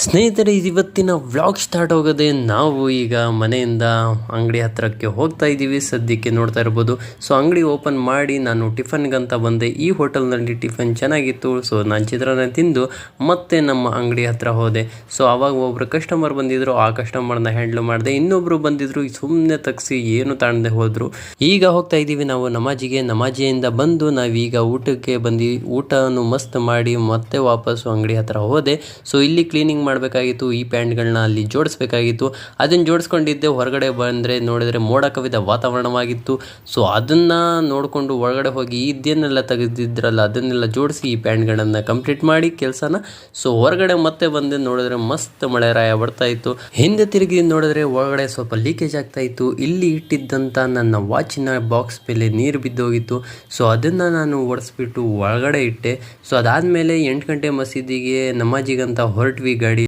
ಸ್ನೇಹಿತರೆ, ಇವತ್ತಿನ vlog start ಹೋಗೋದೆ ನಾವು ಈಗ ಮನೆಯಿಂದ ಅಂಗಡಿ ಹತ್ತಿರಕ್ಕೆ ಹೋಗ್ತಾ ಇದ್ದೀವಿ. ಸದ್ಯಕ್ಕೆ ನೋಡ್ತಾ ಇರ್ಬೋದು. ಸೊ ಅಂಗಡಿ ಓಪನ್ ಮಾಡಿ ನಾನು ಟಿಫನ್ಗಂತ ಬಂದೆ. ಈ ಹೋಟೆಲ್ನಲ್ಲಿ ಟಿಫನ್ ಚೆನ್ನಾಗಿತ್ತು. ಸೊ ನಾನು ಚಿತ್ರಾನ್ನ ತಿಂದು ಮತ್ತೆ ನಮ್ಮ ಅಂಗಡಿ ಹತ್ರ ಹೋದೆ. ಸೊ ಅವಾಗ ಒಬ್ಬರು ಕಸ್ಟಮರ್ ಬಂದಿದ್ರು. ಆ ಕಸ್ಟಮರ್ನ ಹ್ಯಾಂಡ್ಲ್ ಮಾಡಿದೆ. ಇನ್ನೊಬ್ರು ಬಂದಿದ್ರು, ಸುಮ್ಮನೆ ತಗ್ಸಿ ಏನು ತಾಣದೆ ಹೋದ್ರು. ಈಗ ಹೋಗ್ತಾ ಇದ್ದೀವಿ ನಾವು ನಮಾಜಿಗೆ. ನಮಾಜಿಯಿಂದ ಬಂದು ನಾವೀಗ ಊಟಕ್ಕೆ ಬಂದು ಊಟವನ್ನು ಮಸ್ತ್ ಮಾಡಿ ಮತ್ತೆ ವಾಪಸ್ಸು ಅಂಗಡಿ ಹತ್ರ ಹೋದೆ. ಸೊ ಇಲ್ಲಿ ಕ್ಲೀನಿಂಗ್ ಮಾಡಬೇಕಾಗಿತ್ತು. ಈ ಪ್ಯಾಂಟ್ಗಳನ್ನ ಅಲ್ಲಿ ಜೋಡಿಸ್ಬೇಕಾಗಿತ್ತು. ಅದನ್ನು ಜೋಡಿಸ್ಕೊಂಡಿದ್ದೆ. ಹೊರಗಡೆ ಬಂದರೆ ನೋಡಿದರೆ ಮೋಡ ಕವಿದ ವಾತಾವರಣವಾಗಿತ್ತು. ಸೊ ಅದನ್ನು ನೋಡಿಕೊಂಡು ಒಳಗಡೆ ಹೋಗಿ ಇದನ್ನೆಲ್ಲ ತೆಗೆದಿದ್ರಲ್ಲ ಅದನ್ನೆಲ್ಲ ಜೋಡಿಸಿ ಈ ಪ್ಯಾಂಟ್ಗಳನ್ನು ಕಂಪ್ಲೀಟ್ ಮಾಡಿ ಕೆಲಸನ. ಸೊ ಹೊರಗಡೆ ಮತ್ತೆ ಬಂದು ನೋಡಿದ್ರೆ ಮಸ್ತ್ ಮಳೆ ರಾಯ ಬರ್ತಾ ಇತ್ತು. ಹಿಂದೆ ತಿರುಗಿ ನೋಡಿದ್ರೆ ಒಳಗಡೆ ಸ್ವಲ್ಪ ಲೀಕೇಜ್ ಆಗ್ತಾ ಇತ್ತು. ಇಲ್ಲಿ ಇಟ್ಟಿದ್ದಂಥ ನನ್ನ ವಾಚಿನ ಬಾಕ್ಸ್ ಮೇಲೆ ನೀರು ಬಿದ್ದೋಗಿತ್ತು. ಸೊ ಅದನ್ನು ನಾನು ಒರೆಸ್ಬಿಟ್ಟು ಒಳಗಡೆ ಇಟ್ಟೆ. ಸೊ ಅದಾದಮೇಲೆ 8 ಗಂಟೆ ಮಸೀದಿಗೆ ನಮಾಜಿಗಂತ ಹೊರಟ್ವಿ ಗಾಡಿ